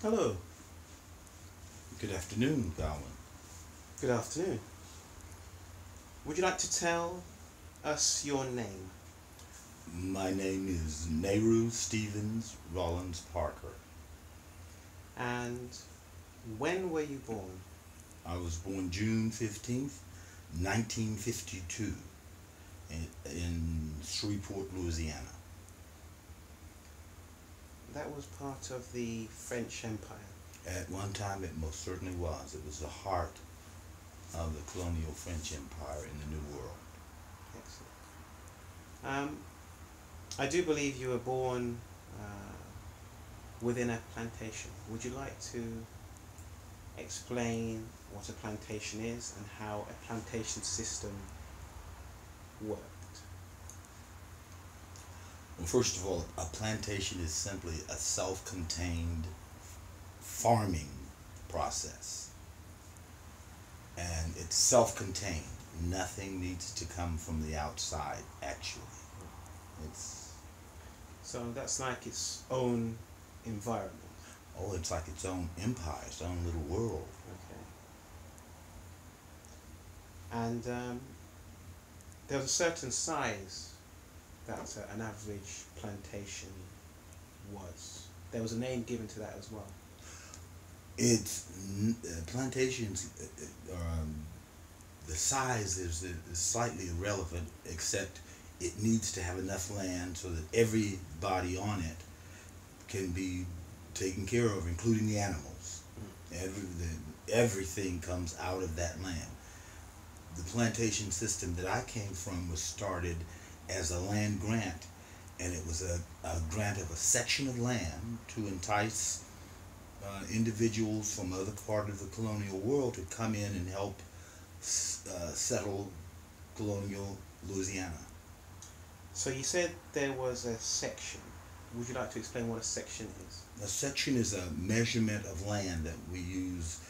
Hello. Good afternoon, Gowan. Good afternoon. Would you like to tell us your name? My name is Nehru Stevens Rollins Parker. And when were you born? I was born June 15th, 1952 in Shreveport, Louisiana. That was part of the French Empire. At one time it most certainly was. It was the heart of the colonial French Empire in the New World. Excellent. I do believe you were born within a plantation. Would you like to explain what a plantation is and how a plantation system worked? Well, first of all, a plantation is simply a self-contained farming process. And it's self-contained. Nothing needs to come from the outside, actually. So that's like its own environment. It's like its own empire, its own little world. Okay. And there was a certain size that an average plantation was. There was a name given to that as well. Plantations, the size is slightly irrelevant, except it needs to have enough land so that everybody on it can be taken care of, including the animals. Everything comes out of that land. The plantation system that I came from was started as a land grant, and it was a grant of a section of land to entice individuals from other part of the colonial world to come in and help settle colonial Louisiana. So you said there was a section. Would you like to explain what a section is? A section is a measurement of land that we use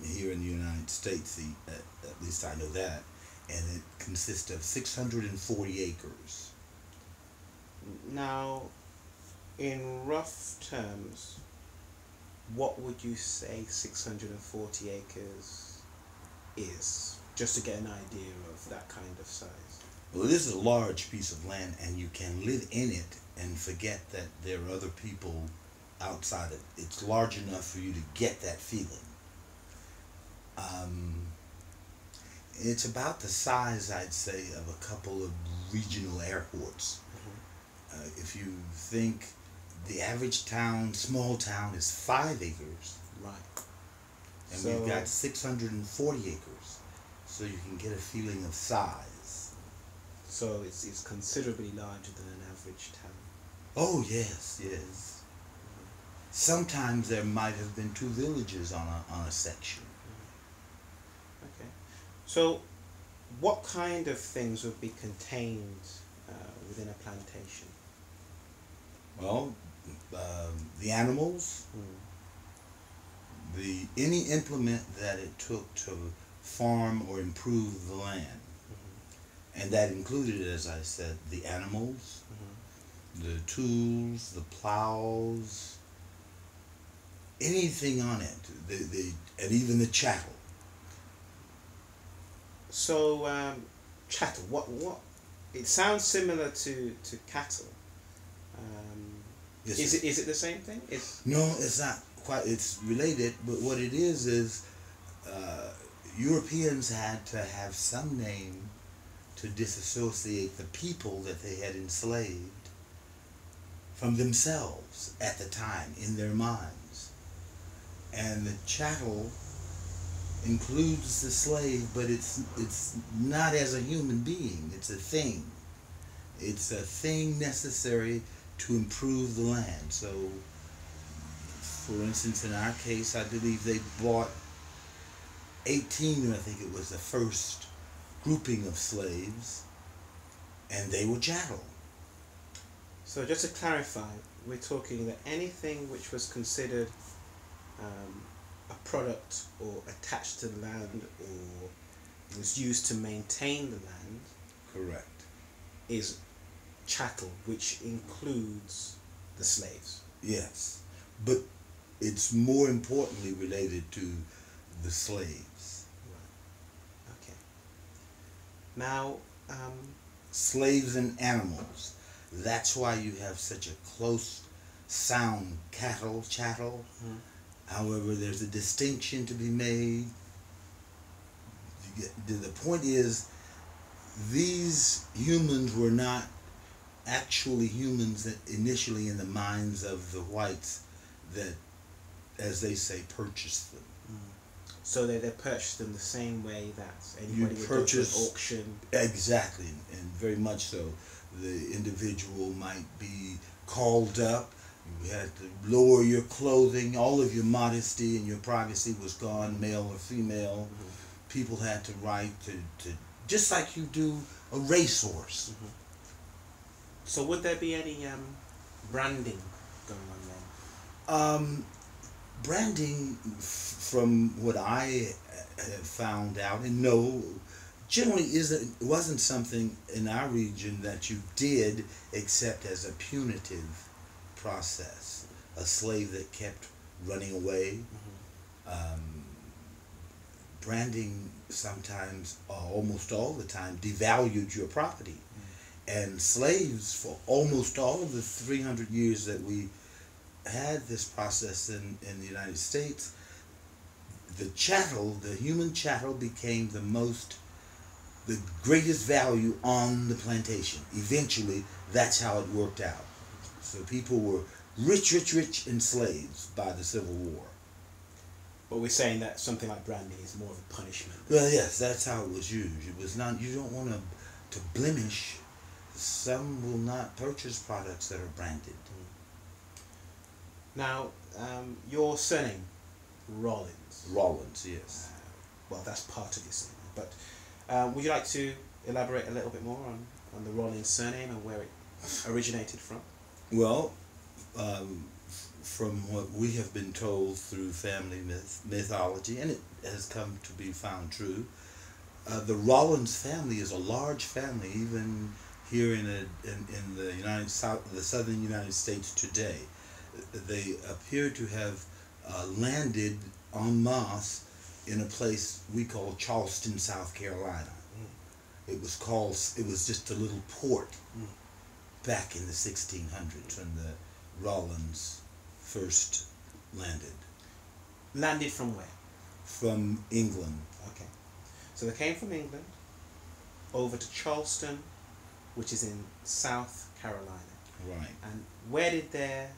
here in the United States, at least I know that, and it consists of 640 acres. Now, in rough terms, what would you say 640 acres is? Just to get an idea of that kind of size. Well, this is a large piece of land, and you can live in it and forget that there are other people outside it. It's large enough for you to get that feeling. It's about the size, I'd say, of a couple of regional airports. If you think the average town, small town, is 5 acres. Right. And we've got 640 acres. So you can get a feeling of size. So it's considerably larger than an average town. Oh, yes, yes. Sometimes there might have been 2 villages on a section. Okay. So what kind of things would be contained within a plantation? Well, the animals, any implement that it took to farm or improve the land. And that included, as I said, the animals, the tools, the plows, anything on it, and even the chattel. So chattel, what? It sounds similar to cattle. Is it the same thing? No, it's not quite. It's related, but what it is Europeans had to have some name to disassociate the people that they had enslaved from themselves at the time in their minds. And the chattel includes the slave, but it's not as a human being. It's a thing. It's a thing necessary to improve the land. So, for instance, in our case, I believe they bought 18, I think it was the first grouping of slaves, and they were chattel. So just to clarify, we're talking that anything which was considered a product or attached to the land or was used to maintain the land. Correct. Is chattel, which includes the slaves. Yes, but it's more importantly related to the slaves. Right. Okay. Now, Slaves and animals. That's why you have such a close sound, cattle, chattel. mm, However, there's a distinction to be made. The point is, these humans were not actually humans that initially in the minds of the whites that, as they say, purchased them. so they purchased them the same way that You anybody would go to an purchase auction. exactly, and very much so. The individual might be called up. You had to lower your clothing. All of your modesty and your privacy was gone, male or female. People had to write to just like you do a racehorse. So would there be any branding going on then? Branding, from what I have found out and know, generally wasn't something in our region that you did except as a punitive process. A slave that kept running away. Branding sometimes, almost all the time, devalued your property. And slaves, for almost all of the 300 years that we had this process in the United States, the chattel, the human chattel, became the greatest value on the plantation. Eventually, that's how it worked out. So people were rich, rich, rich enslaved by the Civil War. But we're saying that something like branding is more of a punishment. Well, yes, that's how it was used. It was not. You don't want to blemish. Some will not purchase products that are branded. Now, your surname, Rollins. Rollins, yes. Well, that's part of your surname. But would you like to elaborate a little bit more on the Rollins surname and where it originated from? Well, from what we have been told through family mythology, and it has come to be found true, the Rollins family is a large family, even here in the southern United States today. They appear to have landed en masse in a place we call Charleston, South Carolina. It was just a little port back in the 1600s when the Rollins first landed. Landed from where? From England. Okay. So they came from England over to Charleston, which is in South Carolina. Right. And where did their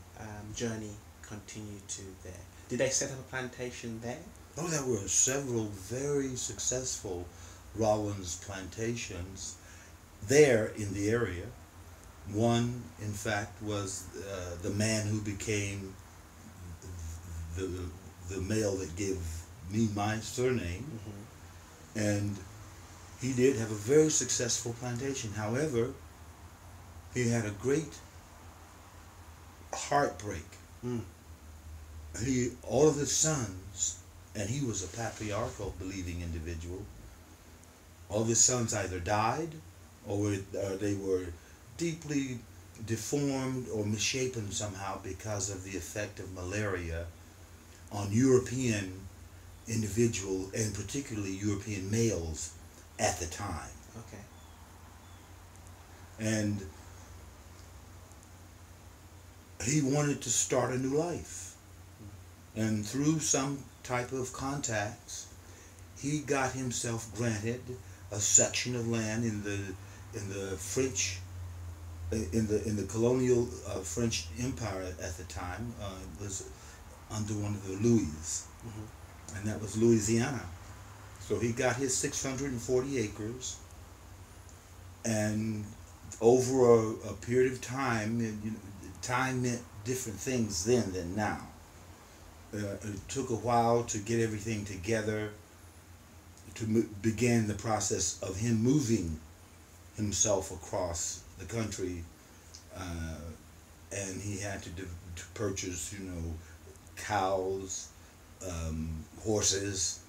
journey continue to there? Did they set up a plantation there? Oh, there were several very successful Rollins plantations there in the area. One, in fact, was the man who became the male that gave me my surname. And he did have a very successful plantation. However, he had a great heartbreak. All of his sons, and he was a patriarchal believing individual, all of his sons either died or they were deeply deformed or misshapen somehow because of the effect of malaria on European individuals, and particularly European males at the time. Okay. And he wanted to start a new life. And through some type of contacts, he got himself granted a section of land in the French, in the colonial French Empire at the time. It was under one of the Louis, and that was Louisiana. So he got his 640 acres, and over a period of time, time meant different things then than now. It took a while to get everything together, to begin the process of him moving himself across the country, and he had to purchase, cows, horses,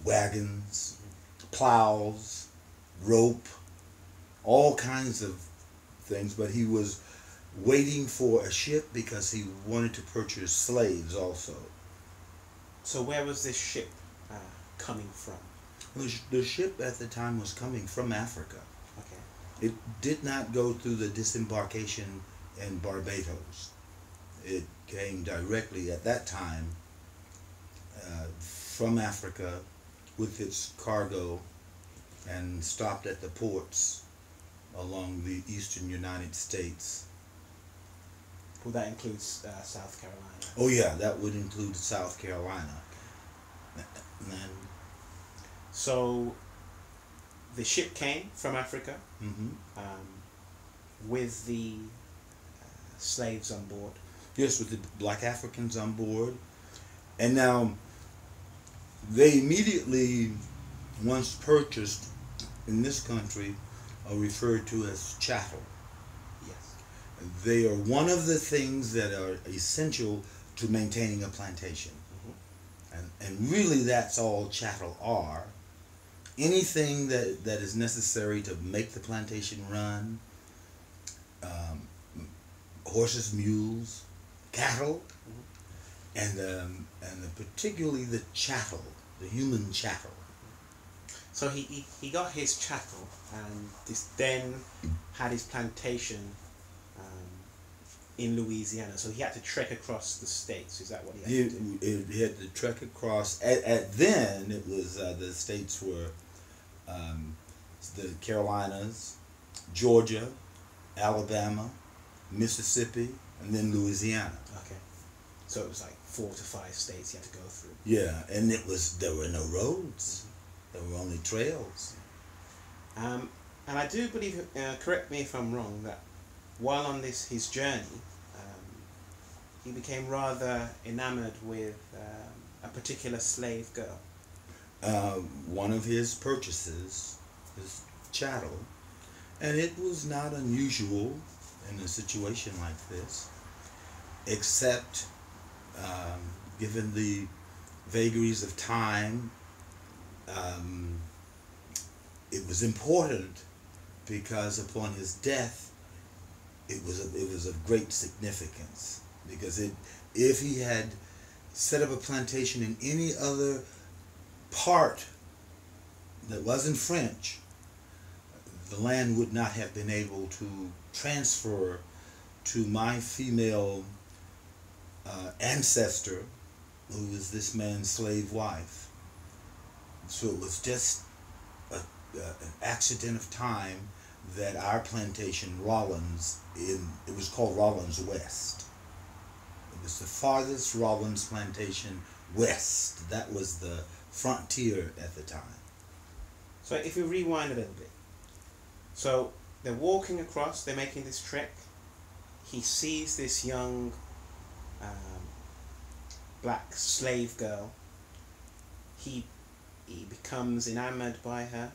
wagons, plows, rope, all kinds of things. But he was waiting for a ship because he wanted to purchase slaves also. So where was this ship coming from? The ship at the time was coming from Africa. Okay. It did not go through the disembarkation in Barbados. It came directly at that time from Africa with its cargo and stopped at the ports along the eastern United States. Well, that includes South Carolina. Oh yeah, that would include South Carolina. And, so the ship came from Africa with the slaves on board. yes, with the black Africans on board. And now they immediately, once purchased in this country, are referred to as chattel. Yes. They are one of the things that are essential to maintaining a plantation. And really that's all chattel are. Anything that is necessary to make the plantation run, horses, mules, cattle, and particularly the chattel, the human chattel. So he got his chattel and then had his plantation in Louisiana. So he had to trek across the states. Is that what he had to do? He had to trek across. At then it was the states were the Carolinas, Georgia, Alabama, Mississippi, and then Louisiana. Okay. So it was like 4 to 5 states he had to go through. Yeah, and there were no roads. There were only trails. And I do believe, correct me if I'm wrong, that while on his journey, he became rather enamored with a particular slave girl. One of his purchases, his chattel, and it was not unusual in a situation like this, except given the vagaries of time, it was important because upon his death it was of great significance, because if he had set up a plantation in any other part that wasn't French, the land would not have been able to transfer to my female ancestor, who was this man's slave wife. So it was just an accident of time that our plantation, Rollins, it was called Rollins West. It was the farthest Rollins plantation west. That was the frontier at the time. So if we rewind a little bit. So they're walking across, they're making this trek. He sees this young black slave girl. He becomes enamored by her.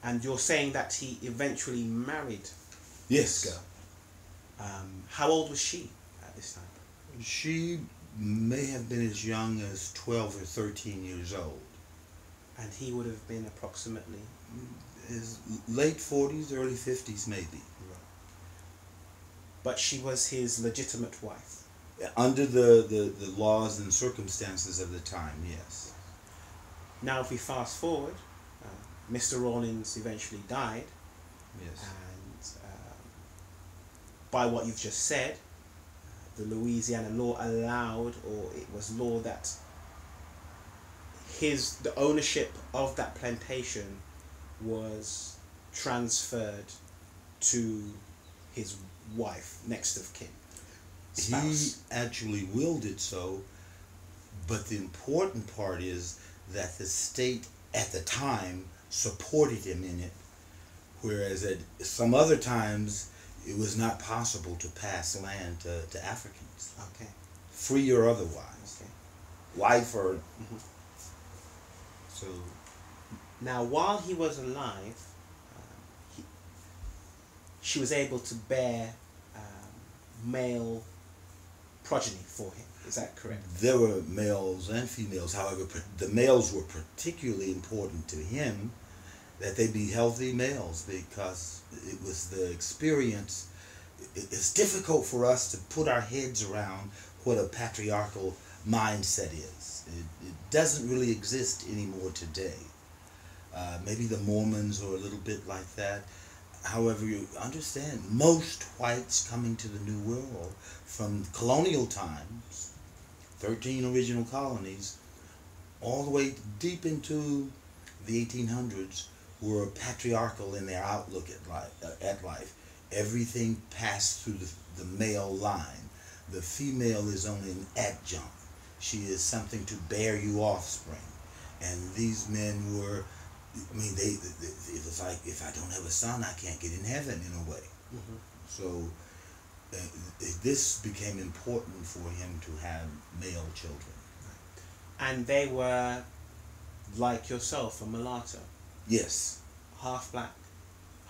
And you're saying that he eventually married Yes. this girl. How old was she at this time? She may have been as young as 12 or 13 years old. And he would have been approximately? His late 40s, early 50s maybe. Right. But she was his legitimate wife? Under the laws and circumstances of the time, yes. Now if we fast forward, Mr. Rawlins eventually died. Yes. And by what you've just said, the Louisiana law allowed, or it was law that the ownership of that plantation was transferred to his wife, next of kin, spouse. He actually willed it so, but the important part is that the state at the time supported him in it, whereas at some other times it was not possible to pass land to Africans. Okay. Free or otherwise. Okay. Wife or... So... Now, while he was alive, she was able to bear male progeny for him. Is that correct? There were males and females. However, the males were particularly important to him, that they be healthy males, because it was the experience it's difficult for us to put our heads around what a patriarchal mindset is. It doesn't really exist anymore today. Maybe the Mormons are a little bit like that. However, you understand, most whites coming to the New World from colonial times, 13 original colonies, all the way deep into the 1800s, were patriarchal in their outlook at life. Everything passed through the male line. The female is only an adjunct. She is something to bear you offspring. And these men were, I mean, it was like, if I don't have a son, I can't get in heaven, in a way. Mm-hmm. So this became important for him to have male children. And they were, like yourself, a mulatto? Yes. Half black,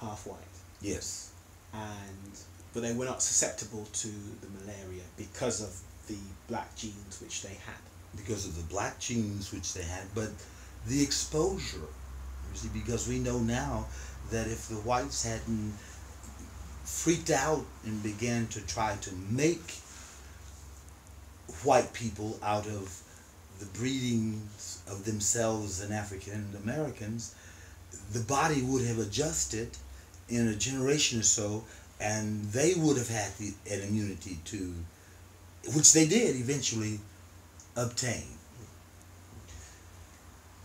half white? Yes. But they were not susceptible to the malaria because of the black genes which they had? Because of the black genes which they had, but the exposure. You see, because we know now that if the whites hadn't freaked out and began to try to make white people out of the breedings of themselves and African Americans, the body would have adjusted in a generation or so, and they would have had an immunity to, which they did eventually obtain.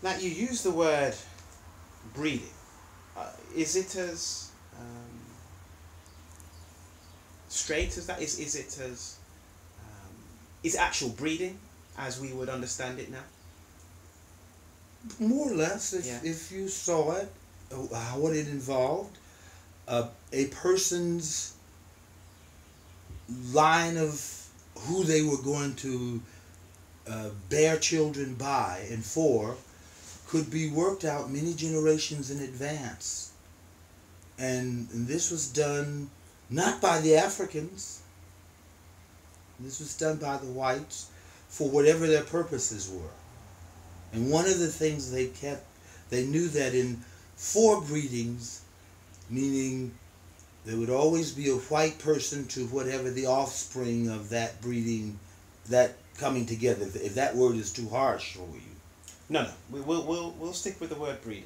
Now, you use the word breeding. Is it as straight as that? Is it as is actual breeding as we would understand it now? More or less, if you saw it, what it involved, a person's line of who they were going to bear children by and for could be worked out many generations in advance. And this was done not by the Africans. This was done by the whites for whatever their purposes were. And one of the things they knew that in forebreedings, meaning there would always be a white person to whatever the offspring of that breeding, that coming together. If that word is too harsh for you. No. We'll stick with the word breeding.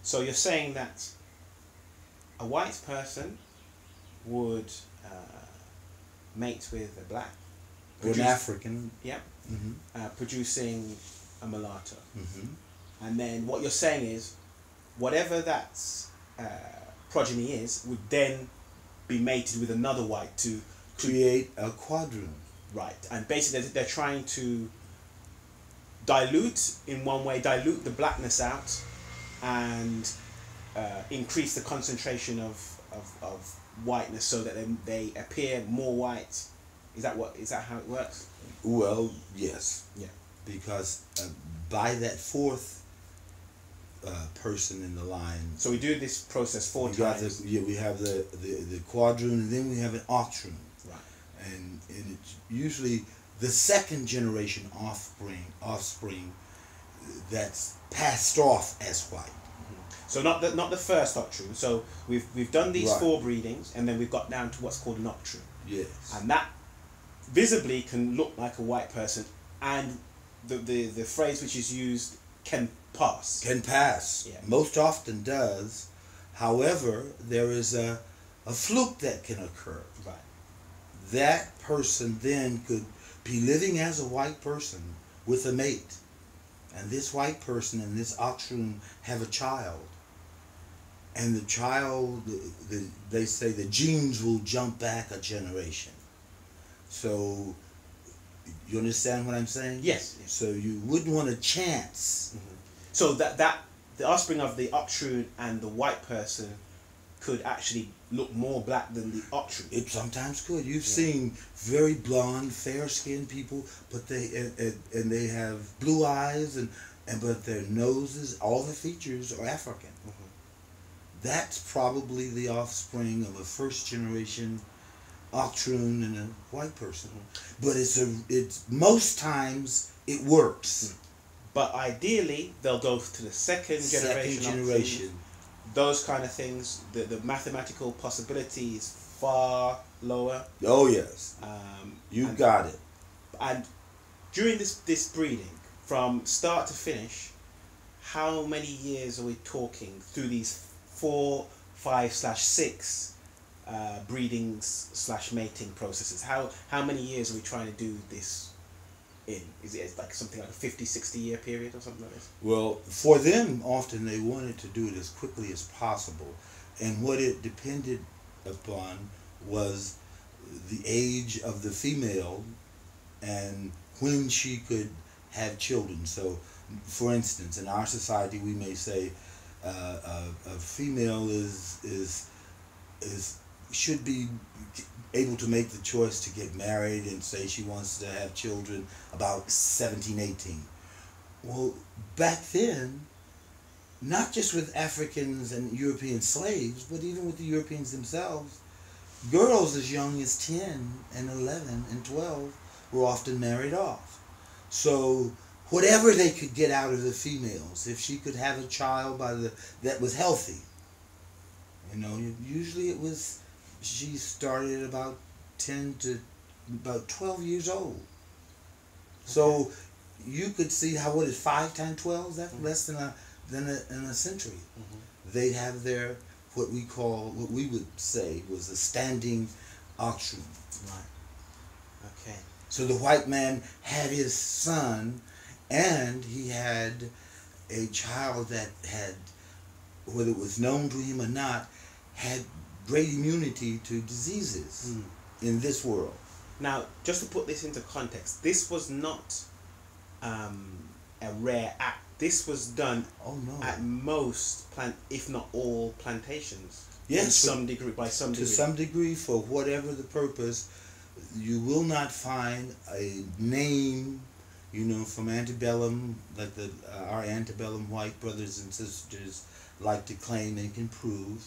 So you're saying that a white person would mate with a black, or an African. Yep. Mm-hmm. Producing a mulatto. Mm-hmm. And then what you're saying is, whatever that progeny is, would then be mated with another white to create a quadroon. Right. And basically they're trying to dilute, in one way, dilute the blackness out and increase the concentration of whiteness so that they appear more white. Is that how it works? Well, yes. Yeah. Because by that fourth person in the line. So we do this process four times. We have the quadroon, and then we have an octroon. Right. And it's usually the second generation offspring that's passed off as white. Mm-hmm. So not the first octroon. So we've done these four breedings, and then we've got down to what's called an octroon. Yes. And that visibly can look like a white person, and the phrase which is used can pass. Can pass. Yeah. Most often does. However, there is a fluke that can occur. Right. That person then could be living as a white person with a mate. And this white person and this octroon have a child. And the child, they say the genes will jump back a generation. So, you understand what I'm saying? Yes. So you wouldn't want a chance. Mm-hmm. So that the offspring of the octroon and the white person could actually look more black than the octroon. It sometimes could. You've seen very blonde, fair-skinned people, but they have blue eyes but their noses, all the features are African. Mm-hmm. That's probably the offspring of a first-generation octroon and a white person. Mm-hmm. But it's most times it works. Mm-hmm. But ideally, they'll go to the second generation. Second generation. Those kind of things, the mathematical possibilities far lower. Oh yes, you and, got it. And during this breeding, from start to finish, how many years are we talking through these 4, 5/6 breedings / mating processes? How many years are we trying to do this in? Is it like something like a 50, 60-year period or something like this? Well, for them, often they wanted to do it as quickly as possible, and what it depended upon was the age of the female and when she could have children. So, for instance, in our society, we may say a female is should be able to make the choice to get married and say she wants to have children about 17, 18. Well, back then, not just with Africans and European slaves, but even with the Europeans themselves, girls as young as 10 and 11 and 12 were often married off. So whatever they could get out of the females, if she could have a child that was healthy, usually it was, she started at about 10 to about 12 years old. So you could see what is 5 times 12? That's less than a century. They'd have their what we would say was a standing auction. Right. Okay. So the white man had his son, and he had a child that had, whether it was known to him or not, had great immunity to diseases in this world. Now, just to put this into context, this was not a rare act. This was done at most, if not all, plantations. Yes, to some degree, by some degree. To some degree, for whatever the purpose. You will not find a name, from antebellum, like our antebellum white brothers and sisters like to claim and can prove.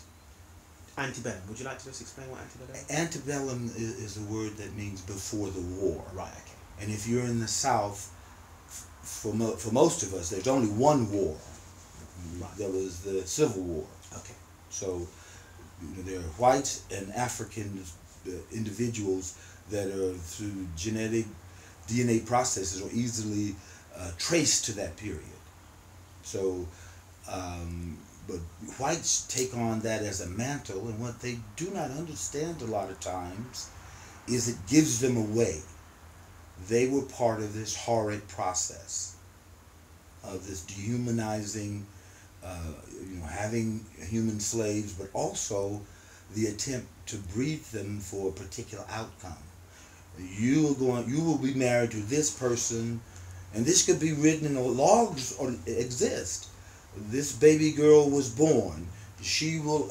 Antebellum. Would you like to just explain what antebellum is? Antebellum is a word that means before the war. Right. Okay. And if you're in the South, for most of us, there's only one war. Right. There was the Civil War. Okay. So there are white and African individuals that are through genetic DNA processes are easily traced to that period. So, but whites take on that as a mantle, and what they do not understand a lot of times is it gives them away. They were part of this horrid process of this dehumanizing, having human slaves, but also the attempt to breed them for a particular outcome. You will be married to this person, and this could be written in the logs or exist. This baby girl was born. She will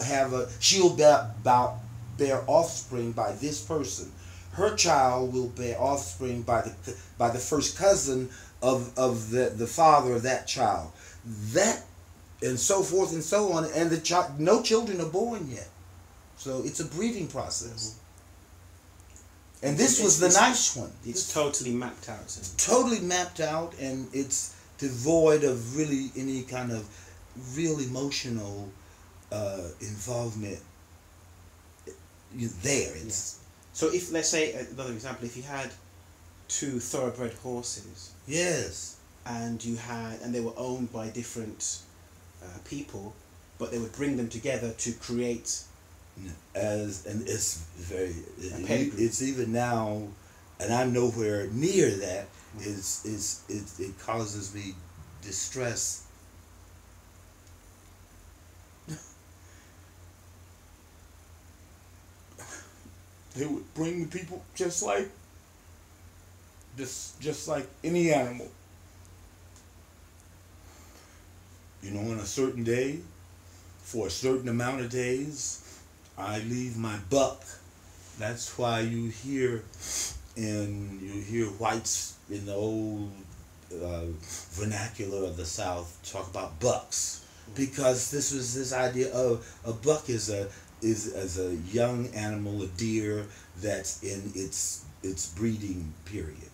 bear offspring by this person. Her child will bear offspring by the first cousin of the father of that child. That, and so forth and so on, and no children are born yet. So it's a breeding process. And this was the nice one. It's totally mapped out. Totally mapped out, and it's devoid of really any kind of real emotional involvement there. So if, let's say, another example, if you had 2 thoroughbred horses. Yes. And they were owned by different people, but they would bring them together to create. It's even now, and I'm nowhere near that. It causes me distress. They would bring the people just like any animal. On a certain day, for a certain amount of days, I leave my buck. That's why you hear whites in the old vernacular of the South talk about bucks, because this idea of a buck is a young animal, a deer that's in its breeding period,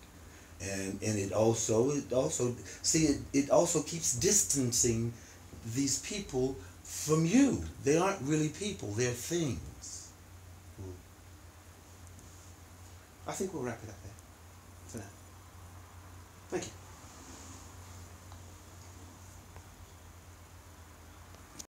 and it also keeps distancing these people from you. They aren't really people, they're things. I think we'll wrap it up there for now. Thank you.